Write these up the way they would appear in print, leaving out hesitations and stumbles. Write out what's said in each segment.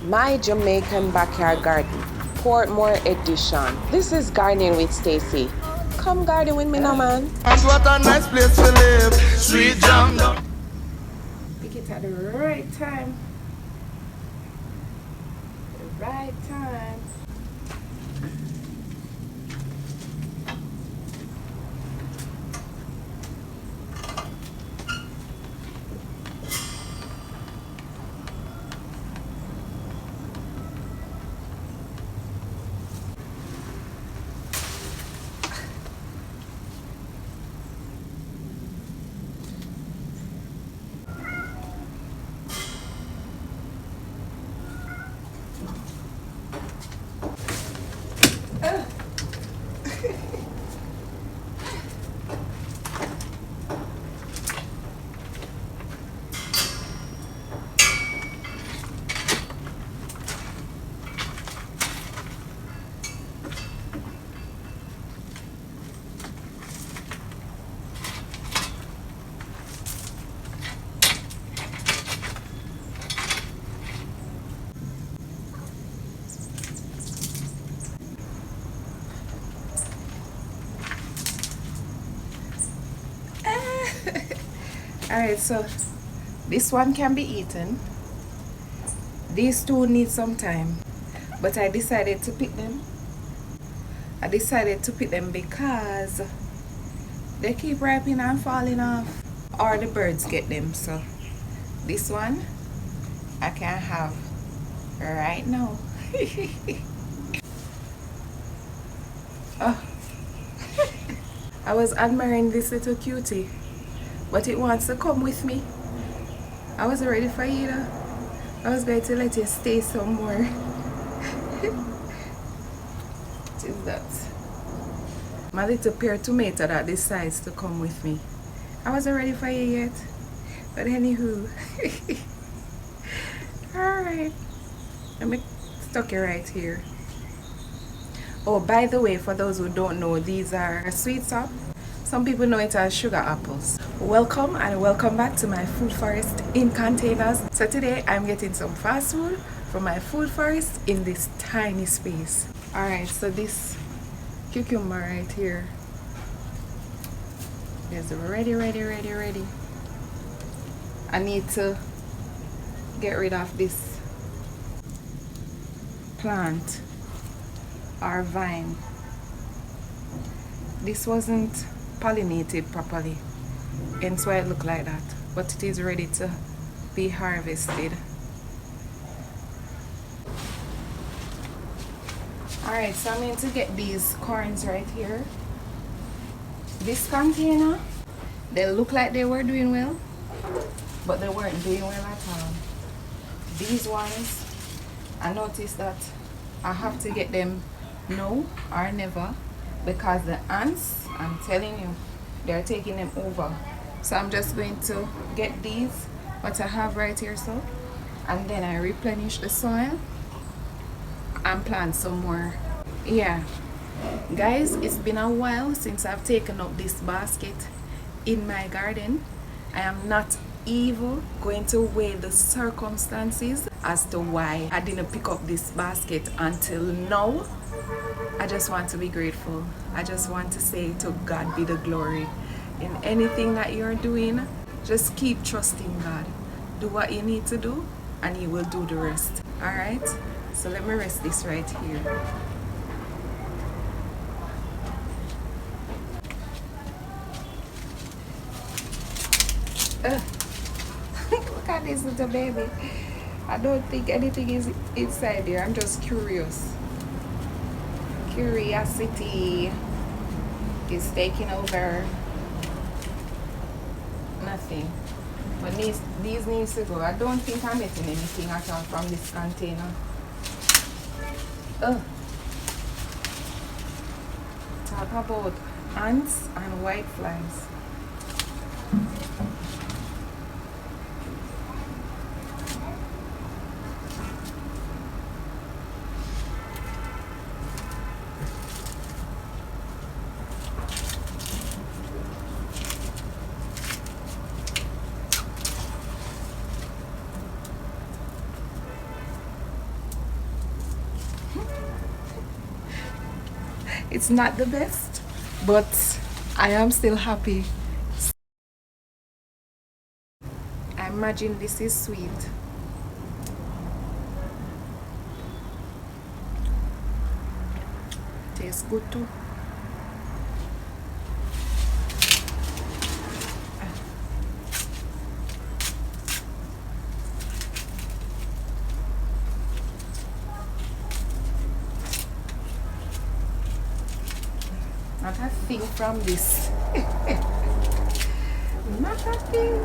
My Jamaican Backyard Garden, Portmore edition. This is Gardening with Stacey. Come garden with me now, man. And what a nice place to live. Sweet jam. Pick it at the right time. The right time. Alright, so this one can be eaten. These two need some time, but I decided to pick them. I decided to pick them because they keep ripening and falling off, or the birds get them. So this one I can have right now. Oh. I was admiring this little cutie, but it wants to come with me. I wasn't ready for you though. I was going to let you stay some more. What is that? My little pear tomato that decides to come with me. I wasn't ready for you yet. But anywho. Alright. Let me stuck it right here. Oh, by the way, for those who don't know, these are sweet sop. Some people know it as sugar apples. Welcome and welcome back to my food forest in containers. So today I'm getting some fast food from my food forest in this tiny space. Alright, so this cucumber right here is ready. I need to get rid of this plant or vine. This wasn't pollinated properly, hence why it looked like that, but it is ready to be harvested. Alright, so I'm going to get these corns right here. This container, they look like they were doing well, but they weren't doing well at all. These ones, I noticed that I have to get them now or never, because the ants, I'm telling you, they're taking them over. So I'm just going to get these, what I have right here, so, and then I replenish the soil and plant some more. Yeah, guys, it's been a while since I've taken up this basket in my garden. I am not even going to weigh the circumstances as to why I didn't pick up this basket until now. I just want to be grateful. I just want to say to God be the glory. In anything that you're doing, just keep trusting God. Do what you need to do and He will do the rest. Alright? So let me rest this right here. Look at this little baby. I don't think anything is inside there. I'm just curious. Curiosity is taking over. Nothing. But these needs to go. I don't think I'm getting anything at all from this container. Talk about ants and white flies. It's not the best, but I am still happy. I imagine this is sweet. Tastes good too. Not a thing from this. Not a thing.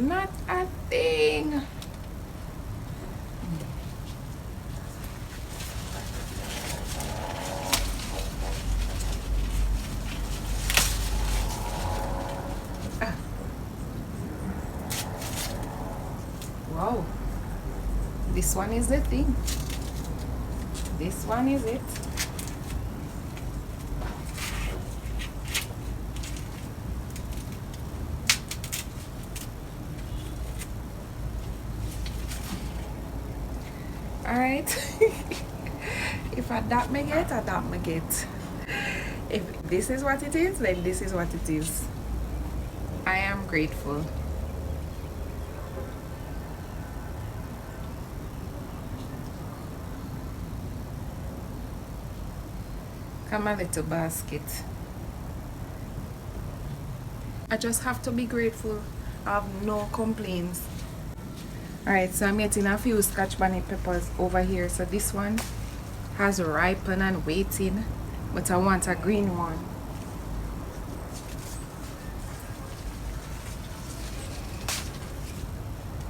Not a thing. Wow. This one is the thing. This one is it. Alright. If I that me get, I that me get. If this is what it is, then this is what it is. I am grateful. Come a little basket. I just have to be grateful. I have no complaints. Alright, so I'm getting a few scotch bonnet peppers over here. So this one has ripened and waiting, but I want a green one.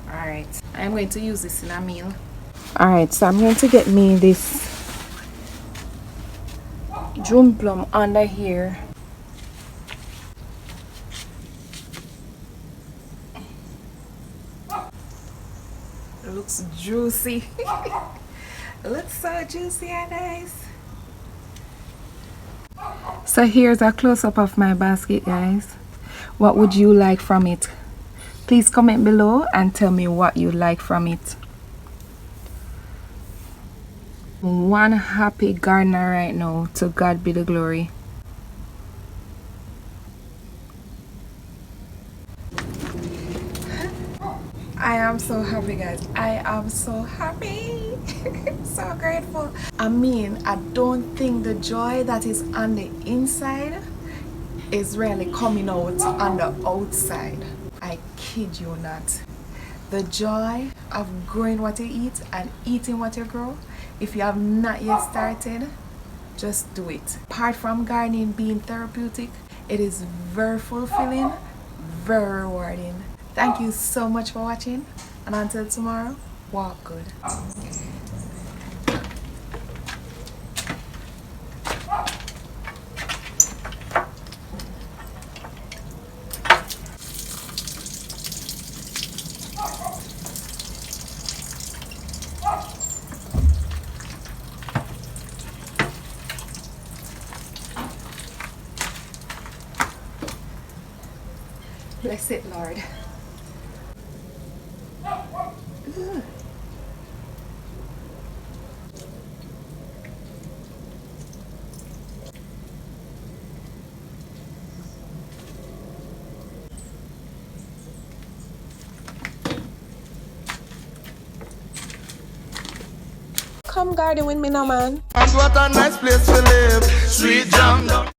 Alright, I'm going to use this in a meal. Alright, so I'm going to get me this June plum under here. It looks juicy. It looks so juicy and nice. So here's a close-up of my basket, guys. What would you like from it? Please comment below and tell me what you like from it. One happy gardener right now. To God be the glory. I am so happy, guys. I am so happy. So grateful. I mean, I don't think the joy that is on the inside is really coming out on the outside. I kid you not. The joy of growing what you eat and eating what you grow. If you have not yet started, just do it. Apart from gardening being therapeutic, it is very fulfilling, very rewarding. Thank you so much for watching, and until tomorrow, walk good. Bless it, Lord. Come garden with me now, man. And what a nice place to live. Sweet jam.